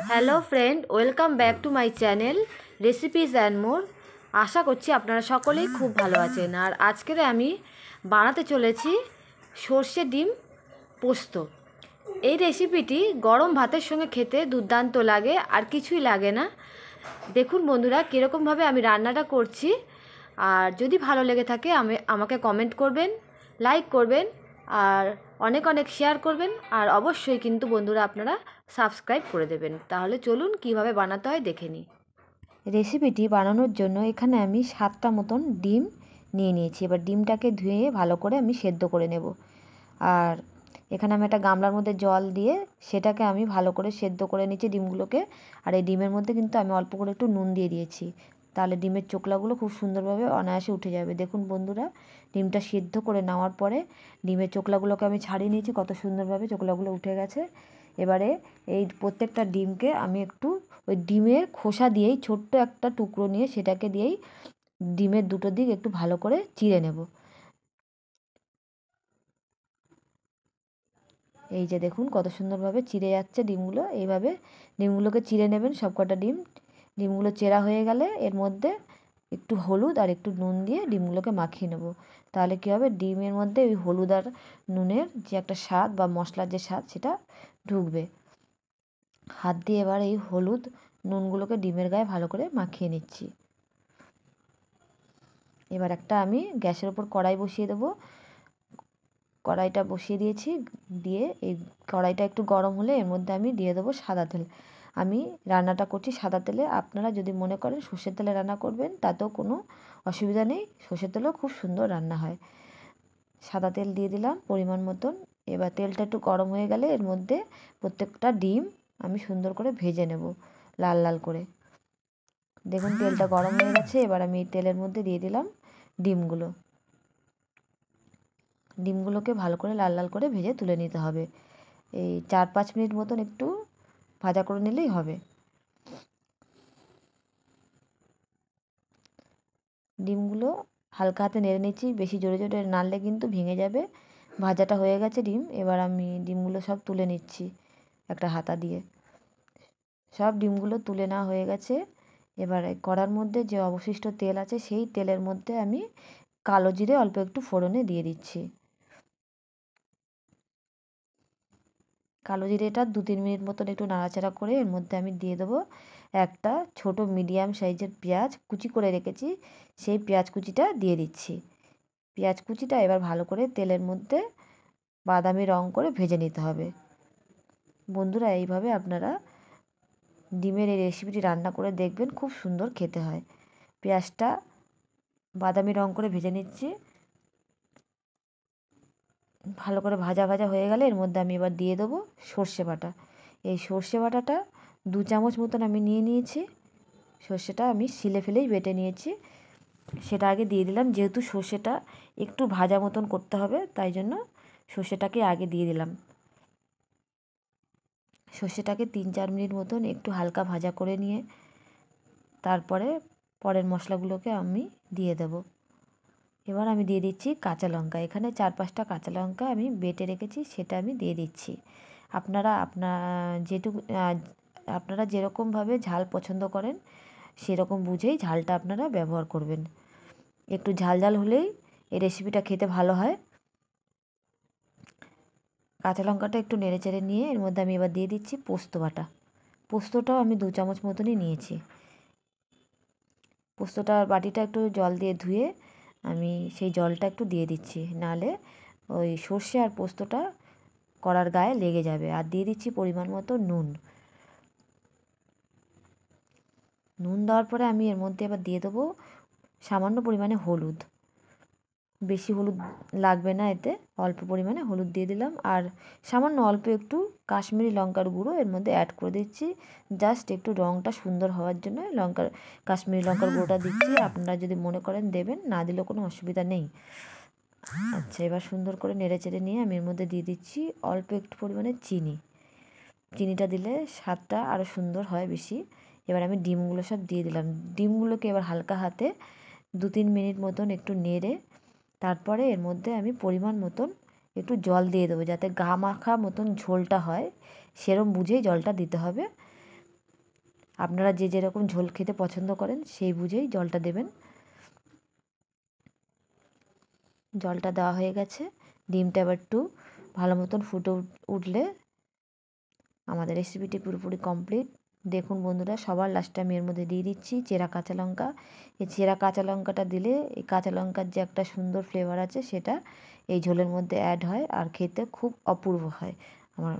Hello friend, welcome back to my channel recipes and more. আশা করছি আপনারা সকলেই খুব ভালো আছেন। আর আজকের আমি বানাতে চলেছি সর্ষে ডিম পোস্ত। এই রেসিপিটি গরম ভাতের সঙ্গে খেতে দুর্দান্ত লাগে, আর কিছুই লাগে না। দেখুন বন্ধুরা কীরকমভাবে আমি রান্নাটা করছি। আর যদি ভালো লেগে থাকে আমাকে কমেন্ট করবেন, লাইক করবেন, আর অনেক অনেক শেয়ার করবেন। আর অবশ্যই কিন্তু বন্ধুরা আপনারা সাবস্ক্রাইব করে দেবেন। তাহলে চলুন কিভাবে বানাতে হয় দেখে নিই। রেসিপিটি বানানোর জন্য এখানে আমি 7টা মতন ডিম নিয়ে নিয়েছি। এবার ডিমটাকে ধুয়ে ভালো করে আমি সেদ্ধ করে নেব। আর এখানে আমি একটা গামলার মধ্যে জল দিয়ে সেটাকে আমি ভালো করে সেদ্ধ করে নিচ্ছি ডিমগুলোকে। আর এই ডিমের মধ্যে কিন্তু আমি অল্প করে একটু নুন দিয়ে দিয়েছি, তাহলে ডিমের চোকলাগুলো খুব সুন্দরভাবে অনায়াসে উঠে যাবে। দেখুন বন্ধুরা, ডিমটা সিদ্ধ করে নেওয়ার পরে ডিমের চোকলাগুলোকে আমি ছাড়িয়ে নিয়েছি, কত সুন্দরভাবে চোকলাগুলো উঠে গেছে। এবারে এই প্রত্যেকটা ডিমকে আমি একটু ওই ডিমের খোসা দিয়েই ছোট্ট একটা টুকরো নিয়ে সেটাকে দিয়েই ডিমের দুটো দিক একটু ভালো করে চিড়ে নেব। এই যে দেখুন কত সুন্দরভাবে চিড়ে যাচ্ছে ডিমগুলো। এইভাবে ডিমগুলোকে চিড়ে নেবেন সবকটা ডিমগুলো চেরা হয়ে গেলে এর মধ্যে একটু হলুদ আর একটু নুন দিয়ে ডিমগুলোকে মাখিয়ে নেব। তাহলে কী হবে, ডিমের মধ্যে ওই হলুদ আর নুনের যে একটা স্বাদ বা মশলার যে স্বাদ সেটা ঢুকবে। হাত দিয়ে এবার এই হলুদ নুনগুলোকে ডিমের গায়ে ভালো করে মাখিয়ে নিচ্ছি। এবার একটা আমি গ্যাসের ওপর কড়াই বসিয়ে দেবো। কড়াইটা বসিয়ে দিয়েছি, দিয়ে এই কড়াইটা একটু গরম হলে এর মধ্যে আমি দিয়ে দেবো সাদা তেল। আমি রান্নাটা করছি সাদা তেলে। আপনারা যদি মনে করেন সর্ষের তেলে রান্না করবেন তাতেও কোনো অসুবিধা নেই, সর্ষের তেলেও খুব সুন্দর রান্না হয়। সাদা তেল দিয়ে দিলাম পরিমাণ মতন। এবার তেলটা একটু গরম হয়ে গেলে এর মধ্যে প্রত্যেকটা ডিম আমি সুন্দর করে ভেজে নেব লাল লাল করে। দেখুন তেলটা গরম হয়ে গেছে। এবার আমি এই তেলের মধ্যে দিয়ে দিলাম ডিমগুলোকে ভালো করে লাল লাল করে ভেজে তুলে নিতে হবে। এই 4-5 মিনিট মতন একটু ভাজা করে নিলেই হবে। ডিমগুলো হালকা হাতে নেড়ে নিচ্ছি, বেশি জোরে জোরে নাড়লে কিন্তু ভেঙে যাবে। ভাজাটা হয়ে গেছে ডিম। এবার আমি ডিমগুলো সব তুলে নিচ্ছি একটা হাতা দিয়ে। সব ডিমগুলো তুলে নেওয়া হয়ে গেছে। এবার কড়ার মধ্যে যে অবশিষ্ট তেল আছে সেই তেলের মধ্যে আমি কালো জিরে অল্প একটু ফোড়নে দিয়ে দিচ্ছি। কালো জিরেটা 2-3 মিনিট মতন একটু নাড়াচাড়া করে এর মধ্যে আমি দিয়ে দেবো একটা ছোট মিডিয়াম সাইজের পেঁয়াজ কুচি করে রেখেছি, সেই পেঁয়াজ কুচিটা দিয়ে দিচ্ছি। পেঁয়াজ কুচিটা এবার ভালো করে তেলের মধ্যে বাদামি রং করে ভেজে নিতে হবে। বন্ধুরা এইভাবে আপনারা ডিমের এই রেসিপিটি রান্না করে দেখবেন, খুব সুন্দর খেতে হয়। পেঁয়াজটা বাদামি রং করে ভেজে নিচ্ছি। ভালো করে ভাজা ভাজা হয়ে গেলে এর মধ্যে আমি এবার দিয়ে দেবো সর্ষে বাটা। এই সর্ষে বাটাটা 2 চামচ মতন আমি নিয়ে নিয়েছি। সর্ষেটা আমি শিলে ফেলেই বেটে নিয়েছি, সেটা আগে দিয়ে দিলাম। যেহেতু সর্ষেটা একটু ভাজা মতন করতে হবে তাই জন্য সর্ষেটাকে আগে দিয়ে দিলাম। সর্ষেটাকে 3-4 মিনিট মতন একটু হালকা ভাজা করে নিয়ে তারপরে পরের মশলাগুলোকে আমি দিয়ে দেব। এবার আমি দিয়ে দিচ্ছি কাঁচা লঙ্কা। এখানে 4-5টা কাঁচা লঙ্কা আমি বেটে রেখেছি, সেটা আমি দিয়ে দিচ্ছি। আপনারা যেরকমভাবে ঝাল পছন্দ করেন সেরকম বুঝেই ঝালটা আপনারা ব্যবহার করবেন। একটু ঝাল ঝাল হলেই এই রেসিপিটা খেতে ভালো হয়। কাঁচা লঙ্কাটা একটু নেড়ে চেড়ে নিয়ে এর মধ্যে আমি এবার দিয়ে দিচ্ছি পোস্ত বাটা। পোস্তটাও আমি 2 চামচ মতনই নিয়েছি। পোস্তটার বাটিটা একটু জল দিয়ে ধুয়ে আমি সেই জলটা একটু দিয়ে দিচ্ছি, নাহলে ওই সর্ষে আর পোস্তটা কড়ার গায়ে লেগে যাবে। আর দিয়ে দিচ্ছি পরিমাণ মতো নুন। নুন দেওয়ার পরে আমি এর মধ্যে এবার দিয়ে দেবো সামান্য পরিমাণে হলুদ। বেশি হলুদ লাগবে না এতে, অল্প পরিমাণে হলুদ দিয়ে দিলাম। আর সামান্য অল্প একটু কাশ্মীরি লঙ্কার গুঁড়ো এর মধ্যে অ্যাড করে দিচ্ছি, জাস্ট একটু রঙটা সুন্দর হওয়ার জন্য কাশ্মীরি লঙ্কার গুঁড়োটা দিচ্ছি। আপনারা যদি মনে করেন দেবেন, না দিলেও কোনো অসুবিধা নেই। আচ্ছা, এবার সুন্দর করে নেড়ে চেড়ে নিয়ে আমি এর মধ্যে দিয়ে দিচ্ছি অল্প একটু পরিমাণে চিনি। চিনিটা দিলে স্বাদটা আরও সুন্দর হয় বেশি। এবার আমি ডিমগুলো সব দিয়ে দিলাম। ডিমগুলোকে এবার হালকা হাতে 2-3 মিনিট মতন একটু নেড়ে তারপরে এর মধ্যে আমি পরিমাণ মতন একটু জল দিয়ে দেবো, যাতে গা মাখা মতন ঝোলটা হয়, সেরম বুঝেই জলটা দিতে হবে। আপনারা যে যেরকম ঝোল খেতে পছন্দ করেন সেই বুঝেই জলটা দেবেন। জলটা দেওয়া হয়ে গেছে। ডিমটা এবার একটু ভালো মতন ফুটে উঠলে আমাদের রেসিপিটি পুরোপুরি কমপ্লিট। দেখুন বন্ধুরা, সবার লাস্টে আমি এর মধ্যে দিয়ে দিচ্ছি চেরা কাঁচা লঙ্কা। এই চেরা কাঁচা লঙ্কাটা দিলে এই কাঁচা লঙ্কার যে একটা সুন্দর ফ্লেভার আছে সেটা এই ঝোলের মধ্যে অ্যাড হয় আর খেতে খুব অপূর্ব হয়। আমার